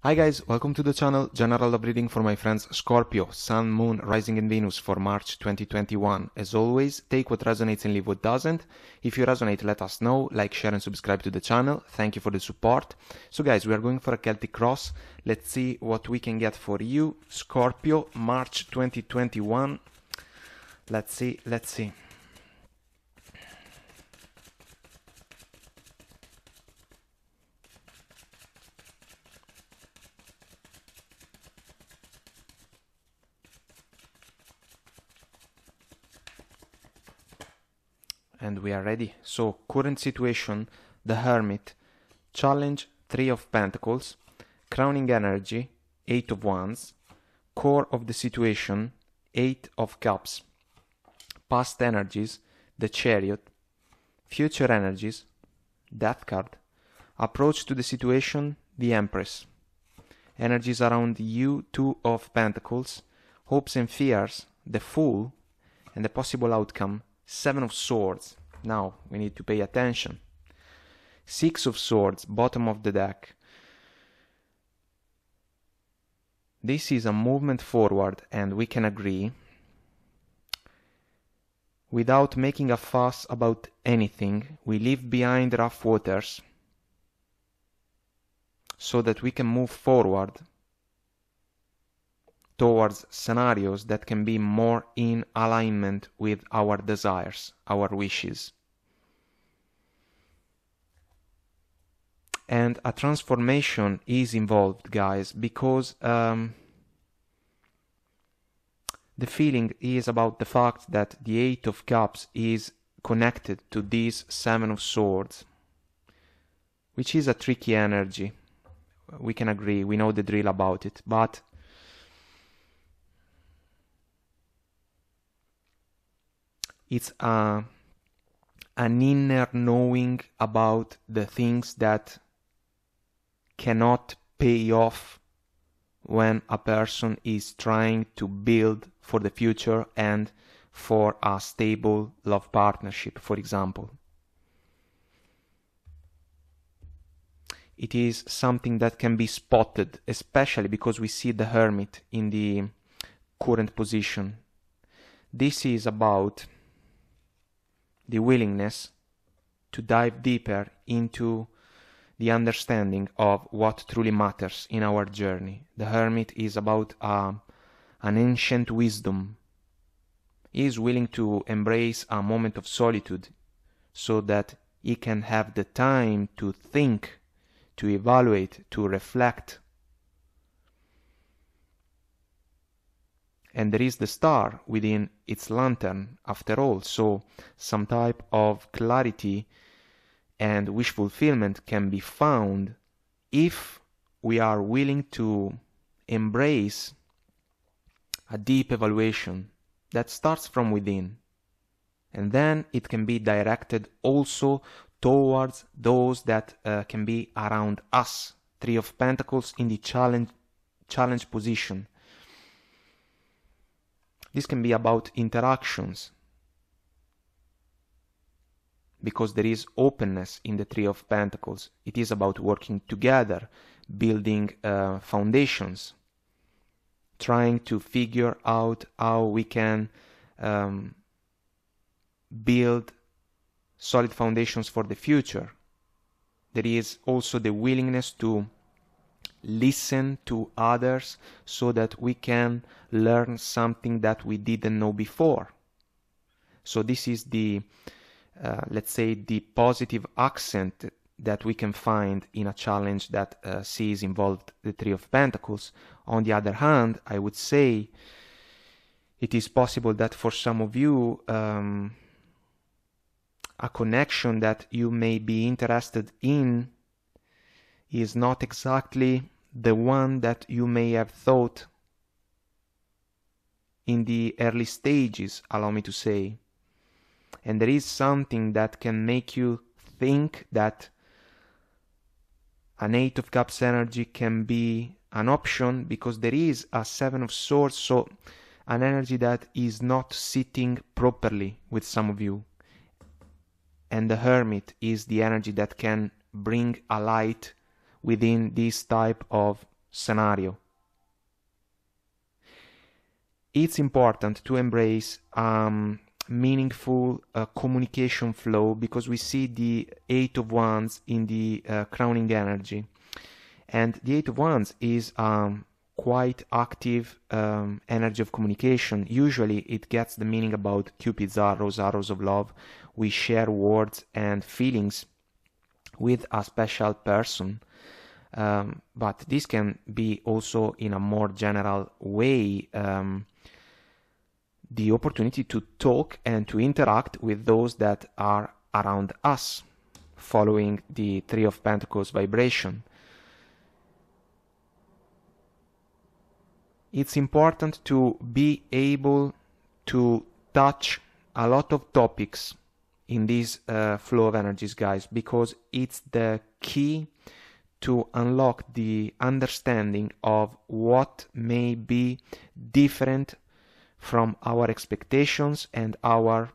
Hi guys, welcome to the channel. General love reading for my friends Scorpio, Sun, Moon, Rising and Venus for March 2021. As always, take what resonates and leave what doesn't. If you resonate, let us know. Like, share and subscribe to the channel. Thank you for the support. So guys, we are going for a Celtic cross. Let's see what we can get for you. Scorpio, March 2021. Let's see. And we are ready. So, current situation, the Hermit, challenge, 3 of Pentacles, crowning energy, 8 of Wands, core of the situation, 8 of Cups, past energies, the Chariot, future energies, Death card, approach to the situation, the Empress, energies around you, 2 of Pentacles, hopes and fears, the Fool, and the possible outcome, 7 of Swords. Now we need to pay attention. 6 of Swords, bottom of the deck. This is a movement forward, and we can agree, without making a fuss about anything. We leave behind rough waters so that we can move forward towards scenarios that can be more in alignment with our desires, our wishes. And a transformation is involved, guys, because the feeling is about the fact that the 8 of Cups is connected to this 7 of Swords, which is a tricky energy. We can agree, we know the drill about it, but it's an inner knowing about the things that cannot pay off when a person is trying to build for the future and for a stable love partnership, for example. It is something that can be spotted, especially because we see the Hermit in the current position. This is about the willingness to dive deeper into the understanding of what truly matters in our journey. The Hermit is about an ancient wisdom. He is willing to embrace a moment of solitude so that he can have the time to think, to evaluate, to reflect. And there is the star within its lantern, after all, so some type of clarity and wish fulfillment can be found if we are willing to embrace a deep evaluation that starts from within. And then it can be directed also towards those that can be around us. 3 of Pentacles in the challenge position. This can be about interactions, because there is openness in the 3 of Pentacles. It is about working together, building foundations, trying to figure out how we can build solid foundations for the future. There is also the willingness to listen to others so that we can learn something that we didn't know before. So this is the let's say the positive accent that we can find in a challenge that sees involved the 3 of Pentacles. On the other hand, I would say it is possible that for some of you a connection that you may be interested in is not exactly the one that you may have thought in the early stages, allow me to say. And there is something that can make you think that an 8 of Cups energy can be an option, because there is a 7 of Swords, so an energy that is not sitting properly with some of you. And the Hermit is the energy that can bring a light within this type of scenario. It's important to embrace meaningful communication flow, because we see the Eight of Wands in the crowning energy, and the Eight of Wands is quite active energy of communication. Usually it gets the meaning about Cupid's arrows of love. We share words and feelings with a special person, but this can be also in a more general way the opportunity to talk and to interact with those that are around us, following the Three of Pentacles vibration. It's important to be able to touch a lot of topics in this flow of energies, guys, because it's the key to unlock the understanding of what may be different from our expectations and our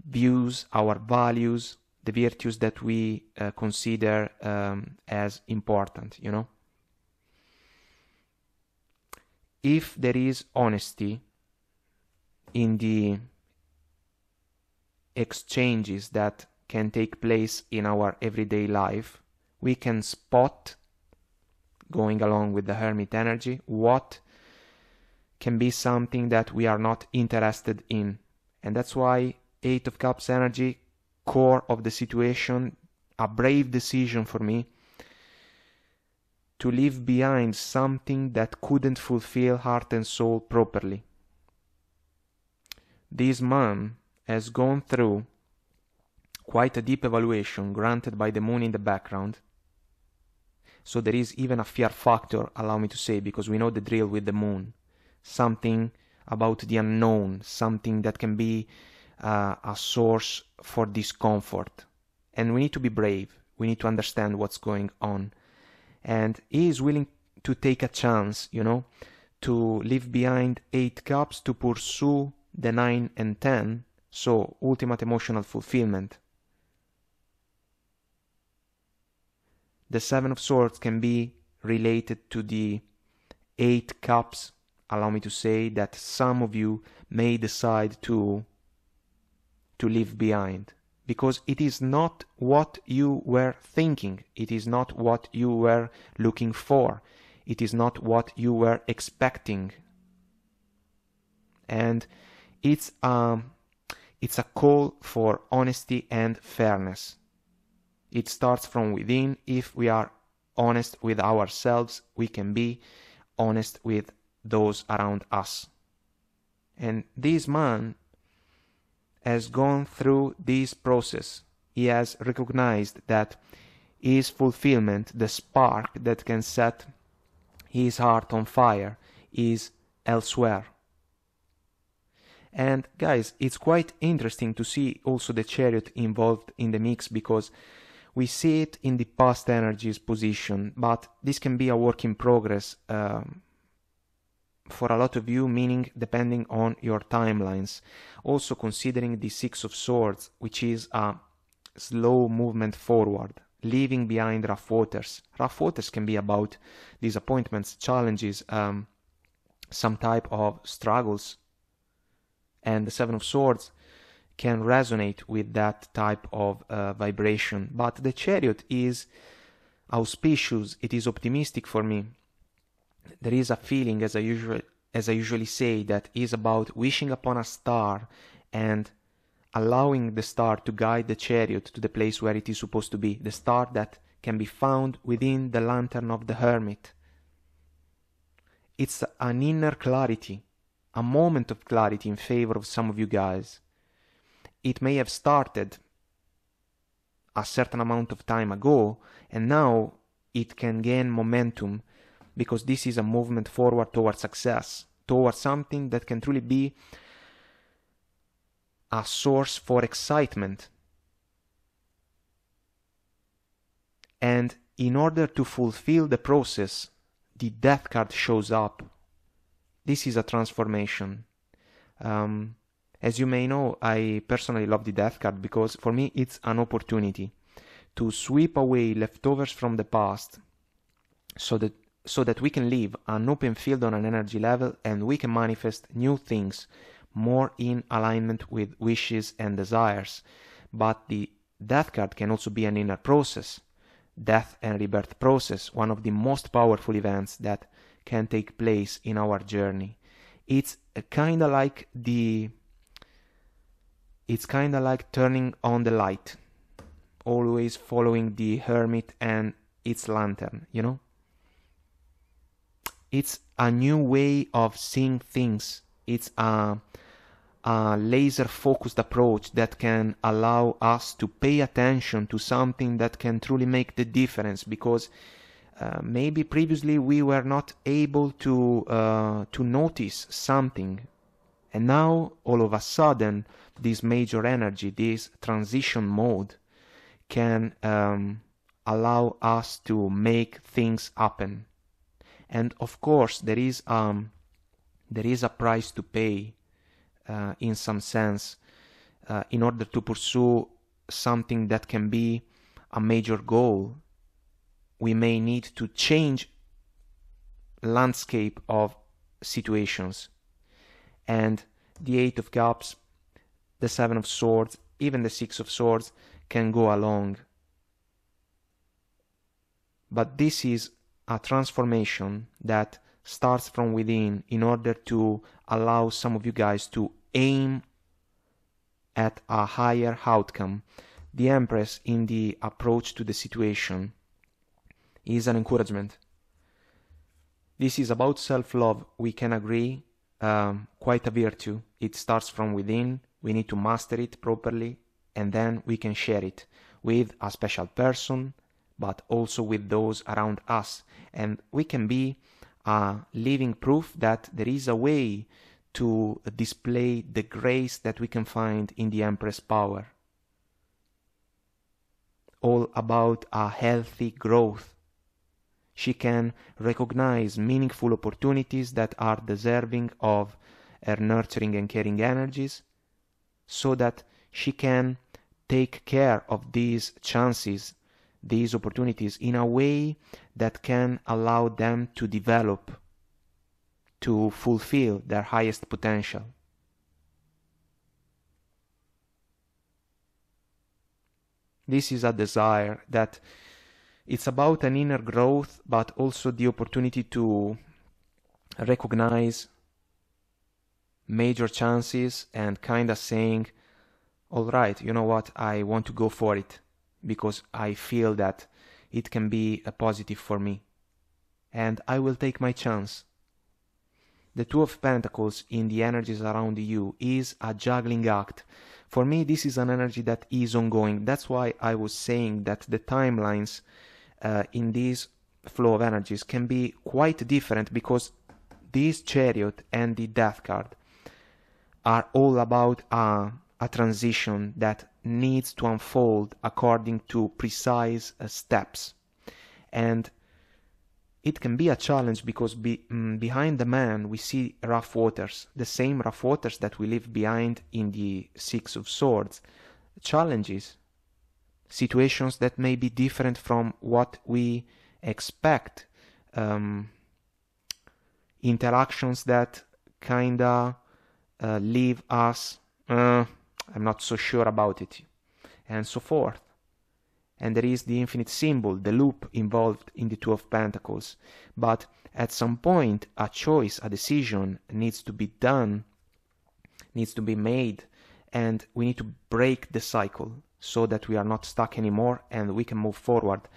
views, our values, the virtues that we consider as important, you know. If there is honesty in the exchanges that can take place in our everyday life, we can spot, going along with the Hermit energy, what can be something that we are not interested in. And that's why Eight of Cups energy, core of the situation, a brave decision for me to leave behind something that couldn't fulfill heart and soul properly. This man has gone through quite a deep evaluation granted by the moon in the background. So there is even a fear factor, allow me to say, because we know the drill with the moon. Something about the unknown, something that can be a source for discomfort. And we need to be brave. We need to understand what's going on. And he is willing to take a chance, you know, to leave behind 8 cups to pursue the 9 and 10, so ultimate emotional fulfillment. The 7 of Swords can be related to the 8 cups. Allow me to say that some of you may decide to leave behind, because it is not what you were thinking, it is not what you were looking for, it is not what you were expecting. And it's a call for honesty and fairness. It starts from within. If we are honest with ourselves, we can be honest with those around us. And this man has gone through this process. He has recognized that his fulfillment, the spark that can set his heart on fire, is elsewhere. And guys, it's quite interesting to see also the Chariot involved in the mix, because we see it in the past energies position, but this can be a work in progress for a lot of you, meaning depending on your timelines. Also considering the Six of Swords, which is a slow movement forward, leaving behind rough waters. Rough waters can be about disappointments, challenges, some type of struggles. And the Seven of Swords can resonate with that type of vibration. But the Chariot is auspicious, it is optimistic for me. There is a feeling, as I usually say, that is about wishing upon a star and allowing the star to guide the Chariot to the place where it is supposed to be. The star that can be found within the lantern of the Hermit. It's an inner clarity, a moment of clarity in favor of some of you guys. It may have started a certain amount of time ago, and now it can gain momentum, because this is a movement forward towards success, towards something that can truly be a source for excitement. And in order to fulfill the process, the Death card shows up. This is a transformation. As you may know, I personally love the Death card because for me it's an opportunity to sweep away leftovers from the past, so that so that we can live an open field on an energy level, and we can manifest new things more in alignment with wishes and desires. But the death card can also be an inner process, death and rebirth process, one of the most powerful events that can take place in our journey. It's kind of like turning on the light, always following the hermit and its lantern, you know? It's a new way of seeing things. It's a laser-focused approach that can allow us to pay attention to something that can truly make the difference, because maybe previously we were not able to notice something, and now all of a sudden this major energy, this transition mode, can allow us to make things happen. And of course there is a price to pay, in some sense, in order to pursue something that can be a major goal. We may need to change landscape of situations, and the Eight of Cups, the Seven of Swords, even the Six of Swords can go along. But this is a transformation that starts from within, in order to allow some of you guys to aim at a higher outcome. The Empress in the approach to the situation is an encouragement. This is about self-love, we can agree, quite a virtue. It starts from within, we need to master it properly, and then we can share it with a special person, but also with those around us. And we can be a living proof that there is a way to display the grace that we can find in the Empress power. All about a healthy growth. She can recognize meaningful opportunities that are deserving of her nurturing and caring energies, so that she can take care of these chances, these opportunities, in a way that can allow them to develop, to fulfill their highest potential. This is a desire that it's about an inner growth, but also the opportunity to recognize major chances and kind of saying, all right, you know what, I want to go for it, because I feel that it can be a positive for me, and I will take my chance. The Two of Pentacles in the energies around you is a juggling act. For me, this is an energy that is ongoing. That's why I was saying that the timelines in this flow of energies can be quite different, because this Chariot and the Death card are all about a transition that needs to unfold according to precise steps. And it can be a challenge, because behind the man we see rough waters, the same rough waters that we leave behind in the Six of Swords. Challenges, situations that may be different from what we expect, interactions that kinda leave us, I'm not so sure about it, and so forth. And there is the infinite symbol, the loop involved in the Two of Pentacles. But at some point, a choice, a decision needs to be done, needs to be made, and we need to break the cycle so that we are not stuck anymore and we can move forward.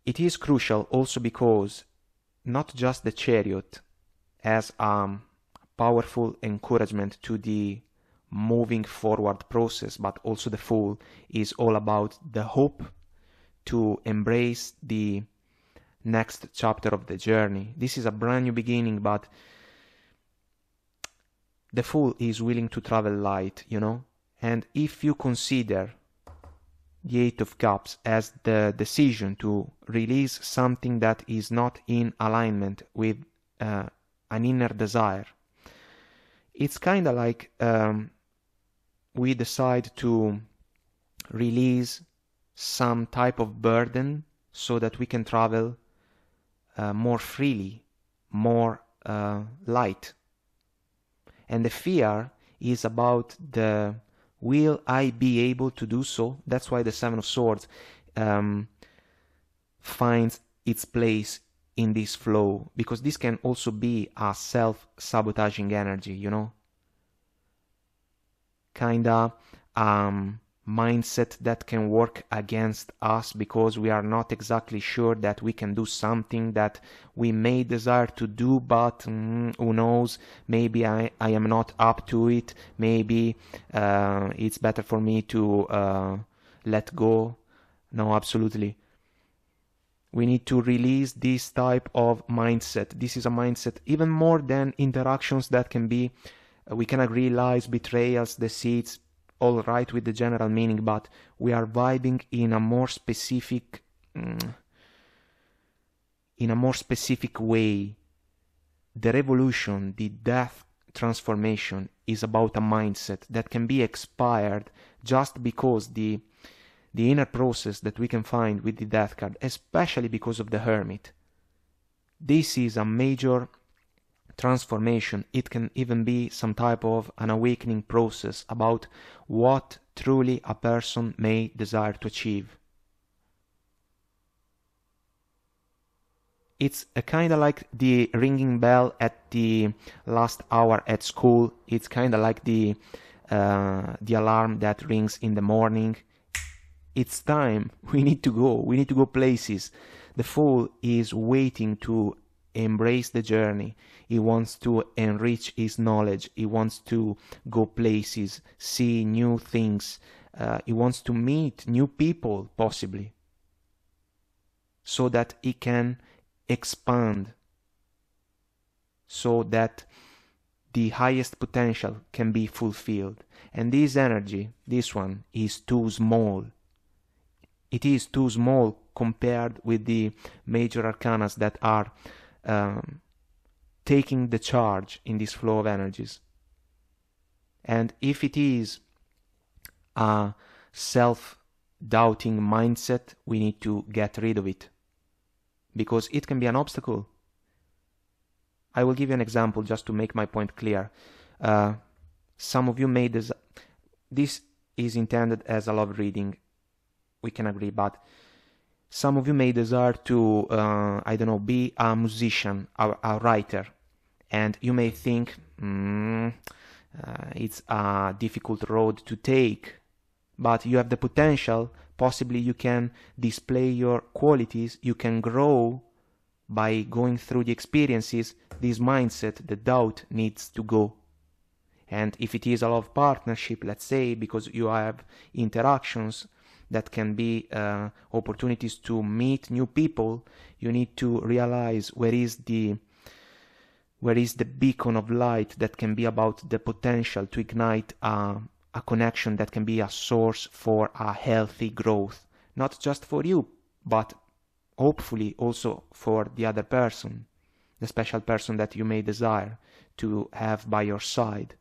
It is crucial also because not just the Chariot has a powerful encouragement to the moving forward process, but also the Fool is all about the hope to embrace the next chapter of the journey. This is a brand new beginning, but the Fool is willing to travel light, you know? And if you consider the Eight of Cups as the decision to release something that is not in alignment with an inner desire, it's kind of like we decide to release some type of burden so that we can travel more freely, more light. And the fear is about the will I be able to do so? That's why the Seven of Swords finds its place in this flow, because this can also be a self-sabotaging energy, you know? Kinda mindset that can work against us because we are not exactly sure that we can do something that we may desire to do, but who knows, maybe I am not up to it, maybe it's better for me to let go. No, absolutely. We need to release this type of mindset. This is a mindset even more than interactions that can be, we can agree, lies, betrayals, deceits, all right with the general meaning, but we are vibing in a more specific way. The revolution, the death transformation is about a mindset that can be expired just because the inner process that we can find with the death card, especially because of the Hermit. This is a major transformation. It can even be some type of an awakening process about what truly a person may desire to achieve. It's a kind of like the ringing bell at the last hour at school. It's kind of like the alarm that rings in the morning. It's time. We need to go. We need to go places. The Fool is waiting to embrace the journey. He wants to enrich his knowledge. He wants to go places, see new things. He wants to meet new people, possibly, so that he can expand, so that the highest potential can be fulfilled. And this energy, this one, is too small. It is too small compared with the major arcana that are taking the charge in this flow of energies. And if it is a self-doubting mindset, we need to get rid of it, because it can be an obstacle. I will give you an example just to make my point clear. Some of you may this is intended as a love reading, we can agree, but some of you may desire to, I don't know, be a musician, a writer, and you may think it's a difficult road to take, but you have the potential. Possibly you can display your qualities, you can grow by going through the experiences. This mindset, the doubt, needs to go. And if it is a love partnership, let's say, because you have interactions that can be opportunities to meet new people, you need to realize where is the beacon of light that can be about the potential to ignite a connection that can be a source for a healthy growth, not just for you, but hopefully also for the other person, the special person that you may desire to have by your side.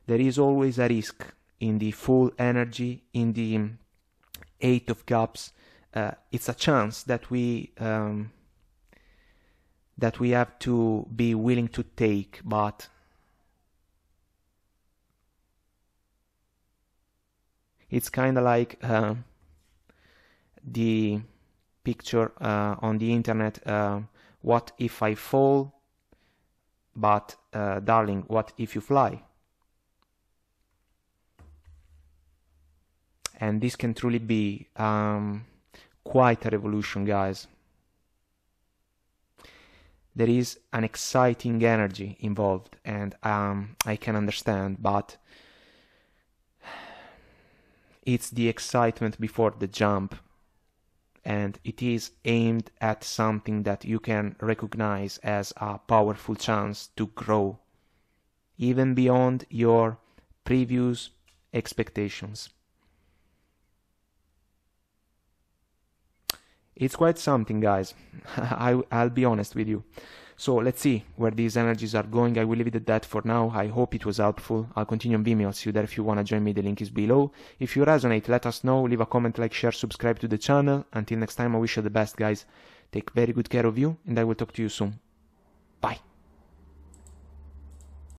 There is always a risk in the full energy, in the Eight of Cups. It's a chance that we have to be willing to take, but it's kind of like the picture on the internet, what if I fall, but darling, what if you fly? And this can truly be quite a revolution, guys. There is an exciting energy involved, and I can understand, but it's the excitement before the jump, and it is aimed at something that you can recognize as a powerful chance to grow, even beyond your previous expectations. It's quite something, guys. I'll be honest with you. So let's see where these energies are going. I will leave it at that for now. I hope it was helpful. I'll continue on Vimeo. I'll see you there if you want to join me. The link is below. If you resonate, let us know. Leave a comment, like, share, subscribe to the channel. Until next time, I wish you the best, guys. Take very good care of you, and I will talk to you soon.